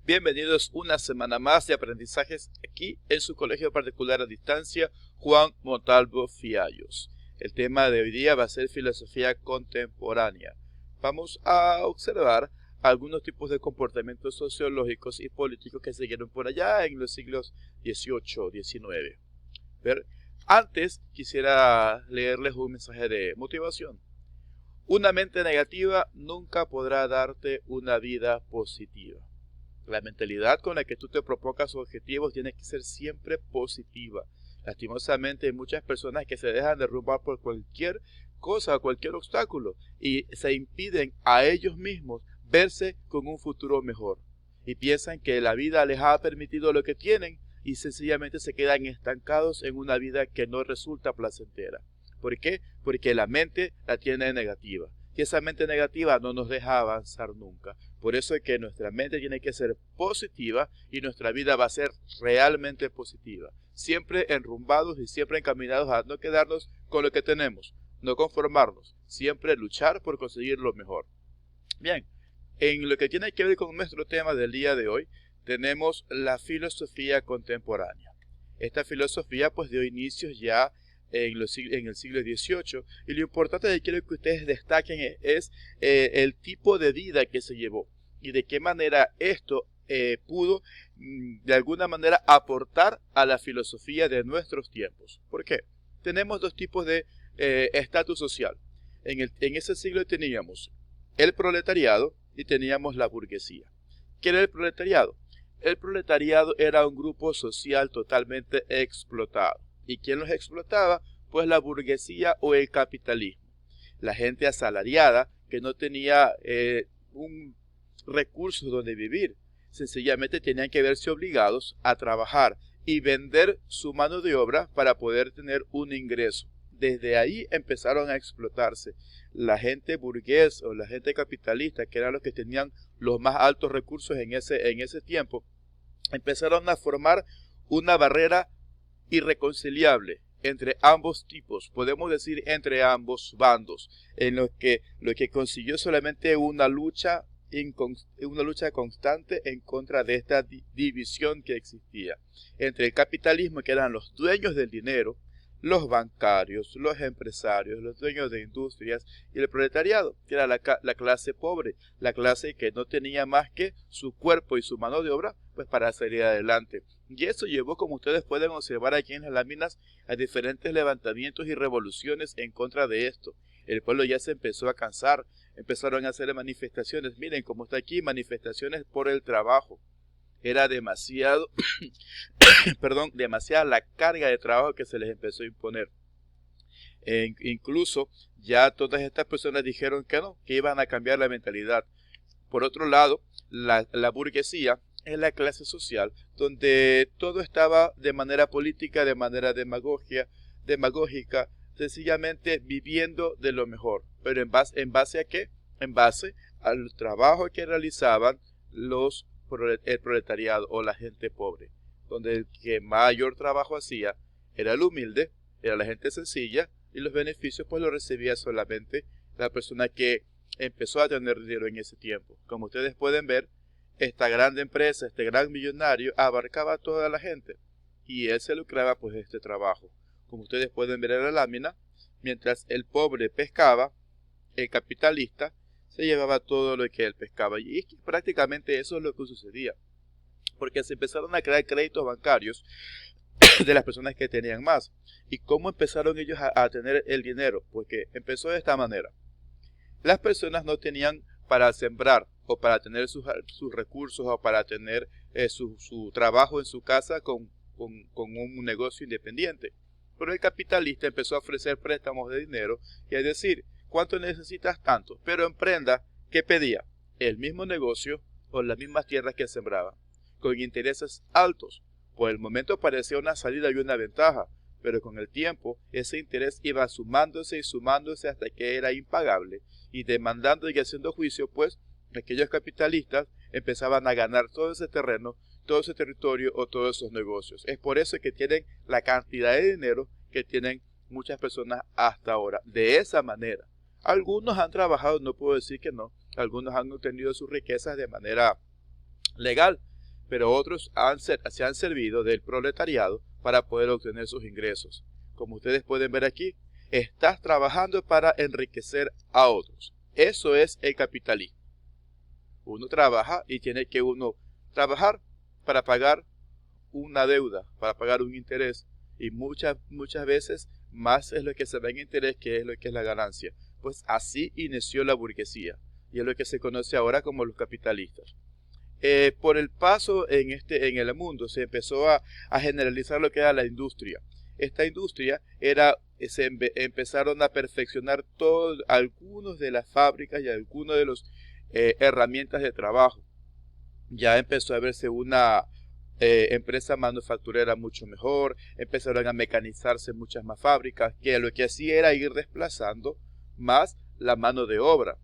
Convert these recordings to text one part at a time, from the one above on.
Bienvenidos una semana más de aprendizajes aquí en su colegio particular a distancia, Juan Montalvo Fiallos. El tema de hoy día va a ser filosofía contemporánea. Vamos a observar algunos tipos de comportamientos sociológicos y políticos que se dieron por allá en los siglos XVIII, XIX. Antes quisiera leerles un mensaje de motivación. Una mente negativa nunca podrá darte una vida positiva. La mentalidad con la que tú te propongas objetivos tiene que ser siempre positiva. Lastimosamente hay muchas personas que se dejan derrumbar por cualquier cosa, cualquier obstáculo, y se impiden a ellos mismos verse con un futuro mejor. Y piensan que la vida les ha permitido lo que tienen y sencillamente se quedan estancados en una vida que no resulta placentera. ¿Por qué? Porque la mente la tiene negativa. Y esa mente negativa no nos deja avanzar nunca. Por eso es que nuestra mente tiene que ser positiva y nuestra vida va a ser realmente positiva. Siempre enrumbados y siempre encaminados a no quedarnos con lo que tenemos, no conformarnos, siempre luchar por conseguir lo mejor. Bien, en lo que tiene que ver con nuestro tema del día de hoy, tenemos la filosofía contemporánea. Esta filosofía pues dio inicios ya en el siglo XVIII, y lo importante que quiero que ustedes destaquen es el tipo de vida que se llevó y de qué manera esto pudo de alguna manera aportar a la filosofía de nuestros tiempos. ¿Por qué? Tenemos dos tipos de estatus social. En ese siglo teníamos el proletariado y teníamos la burguesía. ¿Qué era el proletariado? El proletariado era un grupo social totalmente explotado. ¿Y quién los explotaba? Pues la burguesía o el capitalismo. La gente asalariada que no tenía un recurso donde vivir. Sencillamente tenían que verse obligados a trabajar y vender su mano de obra para poder tener un ingreso. Desde ahí empezaron a explotarse. La gente burgués o la gente capitalista, que eran los que tenían los más altos recursos en ese tiempo, empezaron a formar una barrera irreconciliable entre ambos tipos, podemos decir entre ambos bandos, en lo que consiguió solamente una lucha constante en contra de esta división que existía entre el capitalismo, que eran los dueños del dinero, los bancarios, los empresarios, los dueños de industrias, y el proletariado, que era la clase pobre, la clase que no tenía más que su cuerpo y su mano de obra pues para salir adelante. Y eso llevó, como ustedes pueden observar aquí en las láminas, a diferentes levantamientos y revoluciones en contra de esto. El pueblo ya se empezó a cansar, empezaron a hacer manifestaciones. Miren cómo está aquí, manifestaciones por el trabajo. Era demasiado, demasiada la carga de trabajo que se les empezó a imponer. Incluso ya todas estas personas dijeron que no, que iban a cambiar la mentalidad. Por otro lado, la burguesía es la clase social donde todo estaba de manera política, de manera demagógica, sencillamente viviendo de lo mejor. Pero ¿en base a qué? En base al trabajo que realizaban el proletariado o la gente pobre, donde el que mayor trabajo hacía era el humilde, era la gente sencilla, y los beneficios pues los recibía solamente la persona que empezó a tener dinero en ese tiempo. Como ustedes pueden ver, esta gran empresa, este gran millonario abarcaba a toda la gente y él se lucraba pues de este trabajo. Como ustedes pueden ver en la lámina, mientras el pobre pescaba, el capitalista se llevaba todo lo que él pescaba. Y es que prácticamente eso es lo que sucedía, porque se empezaron a crear créditos bancarios de las personas que tenían más. ¿Y cómo empezaron ellos a tener el dinero? Porque empezó de esta manera. Las personas no tenían para sembrar o para tener sus recursos o para tener su trabajo en su casa con un negocio independiente. Pero el capitalista empezó a ofrecer préstamos de dinero y a decir, ¿cuánto necesitas? Tanto. Pero en prenda, ¿qué pedía? El mismo negocio o las mismas tierras que sembraba, con intereses altos. Por el momento parecía una salida y una ventaja, pero con el tiempo ese interés iba sumándose y sumándose hasta que era impagable, y demandando y haciendo juicio, pues aquellos capitalistas empezaban a ganar todo ese terreno, todo ese territorio o todos esos negocios. Es por eso que tienen la cantidad de dinero que tienen muchas personas hasta ahora. De esa manera, algunos han trabajado, no puedo decir que no, algunos han obtenido sus riquezas de manera legal, pero otros se han servido del proletariado para poder obtener sus ingresos. Como ustedes pueden ver aquí, estás trabajando para enriquecer a otros. Eso es el capitalismo. Uno trabaja y tiene que uno trabajar para pagar una deuda, para pagar un interés, y muchas veces más es lo que se ve en interés que es lo que es la ganancia. Pues así inició la burguesía, y es lo que se conoce ahora como los capitalistas. Por el paso en el mundo se empezó a generalizar lo que era la industria. Esta industria empezaron a perfeccionar algunos de las fábricas y algunos de las herramientas de trabajo. Ya empezó a verse una empresa manufacturera mucho mejor, empezaron a mecanizarse muchas más fábricas, que lo que hacía era ir desplazando más la mano de obra.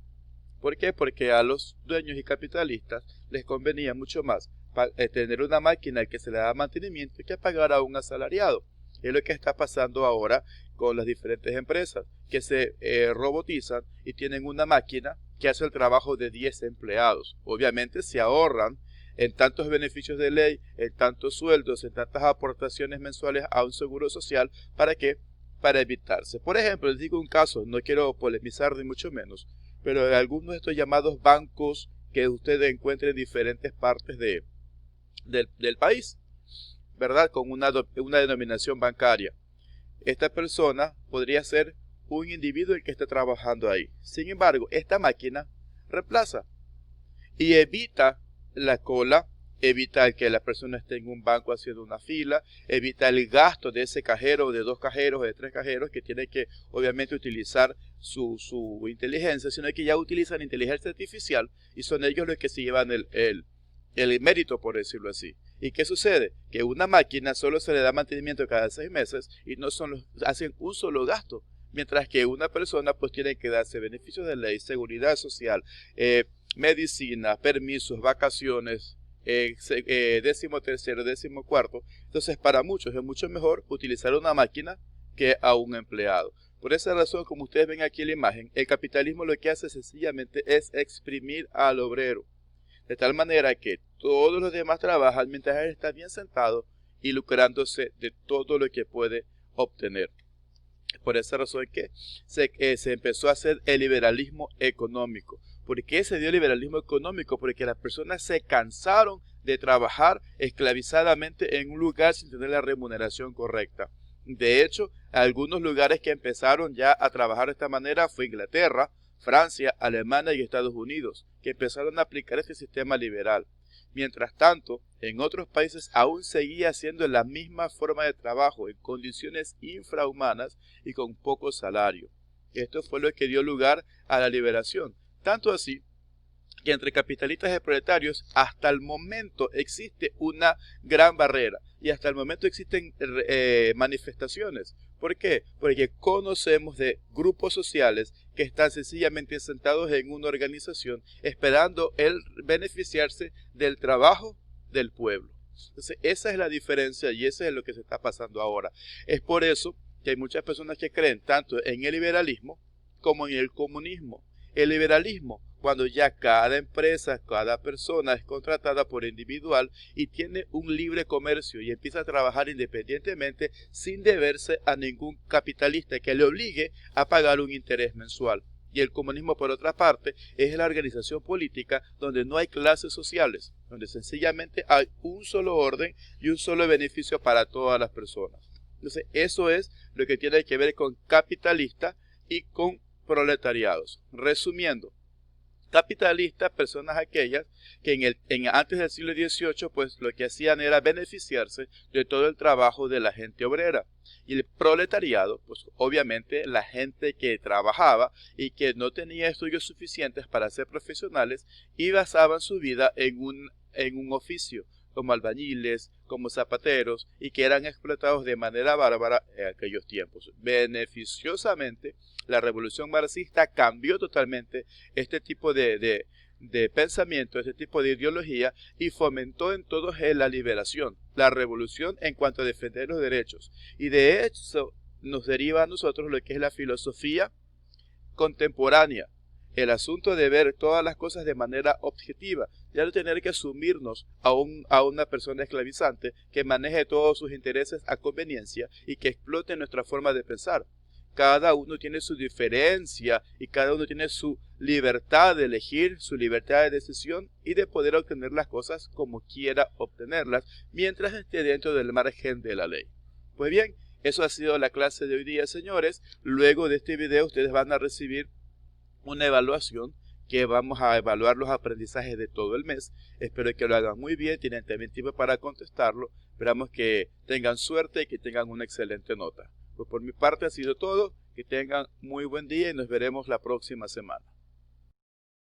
¿Por qué? Porque a los dueños y capitalistas les convenía mucho más tener una máquina que se le da mantenimiento que pagar a un asalariado. Es lo que está pasando ahora con las diferentes empresas, que se robotizan y tienen una máquina que hace el trabajo de 10 empleados. Obviamente se ahorran en tantos beneficios de ley, en tantos sueldos, en tantas aportaciones mensuales a un seguro social. ¿Para qué? Para evitarse. Por ejemplo, les digo un caso, no quiero polemizar ni mucho menos, pero en algunos de estos llamados bancos que ustedes encuentren en diferentes partes del país, ¿verdad? Con una denominación bancaria. Esta persona podría ser un individuo el que esté trabajando ahí. Sin embargo, esta máquina reemplaza y evita la cola, evita que la persona esté en un banco haciendo una fila, evita el gasto de ese cajero, de 2 cajeros, de 3 cajeros, que tiene que obviamente utilizar su inteligencia, sino que ya utilizan inteligencia artificial y son ellos los que se llevan el mérito, por decirlo así. ¿Y qué sucede? Que una máquina solo se le da mantenimiento cada 6 meses y no hacen un solo gasto, mientras que una persona pues tiene que darse beneficios de ley, seguridad social, medicina, permisos, vacaciones, 13º, 14º. Entonces para muchos es mucho mejor utilizar una máquina que a un empleado. Por esa razón, como ustedes ven aquí en la imagen, el capitalismo lo que hace sencillamente es exprimir al obrero, de tal manera que todos los demás trabajan mientras él está bien sentado y lucrándose de todo lo que puede obtener. Por esa razón que se empezó a hacer el liberalismo económico. ¿Por qué se dio el liberalismo económico? Porque las personas se cansaron de trabajar esclavizadamente en un lugar sin tener la remuneración correcta. De hecho, algunos lugares que empezaron ya a trabajar de esta manera fue Inglaterra, Francia, Alemania y Estados Unidos, que empezaron a aplicar este sistema liberal. Mientras tanto, en otros países aún seguía siendo la misma forma de trabajo, en condiciones infrahumanas y con poco salario. Esto fue lo que dio lugar a la liberación. Tanto así que entre capitalistas y proletarios hasta el momento existe una gran barrera y hasta el momento existen manifestaciones. ¿Por qué? Porque conocemos de grupos sociales que están sencillamente sentados en una organización esperando el beneficiarse del trabajo del pueblo. Entonces esa es la diferencia y eso es lo que se está pasando ahora. Es por eso que hay muchas personas que creen tanto en el liberalismo como en el comunismo. El liberalismo, cuando ya cada empresa, cada persona es contratada por individual y tiene un libre comercio y empieza a trabajar independientemente sin deberse a ningún capitalista que le obligue a pagar un interés mensual. Y el comunismo, por otra parte, es la organización política donde no hay clases sociales, donde sencillamente hay un solo orden y un solo beneficio para todas las personas. Entonces, eso es lo que tiene que ver con capitalista y con proletariados. Resumiendo, capitalistas, personas aquellas que antes del siglo XVIII pues lo que hacían era beneficiarse de todo el trabajo de la gente obrera. Y el proletariado, pues obviamente la gente que trabajaba y que no tenía estudios suficientes para ser profesionales y basaban su vida en un oficio, como albañiles, como zapateros, y que eran explotados de manera bárbara en aquellos tiempos. Beneficiosamente, la revolución marxista cambió totalmente este tipo de pensamiento, este tipo de ideología, y fomentó en todos la liberación, la revolución en cuanto a defender los derechos. Y de eso nos deriva a nosotros lo que es la filosofía contemporánea. el asunto de ver todas las cosas de manera objetiva, ya no tener que asumirnos a una persona esclavizante que maneje todos sus intereses a conveniencia y que explote nuestra forma de pensar. Cada uno tiene su diferencia y cada uno tiene su libertad de elegir, su libertad de decisión y de poder obtener las cosas como quiera obtenerlas, mientras esté dentro del margen de la ley. Pues bien, eso ha sido la clase de hoy día, señores. Luego de este video ustedes van a recibir una evaluación que vamos a evaluar los aprendizajes de todo el mes. Espero que lo hagan muy bien, tienen también tiempo para contestarlo. Esperamos que tengan suerte y que tengan una excelente nota. Pues por mi parte ha sido todo, que tengan muy buen día y nos veremos la próxima semana.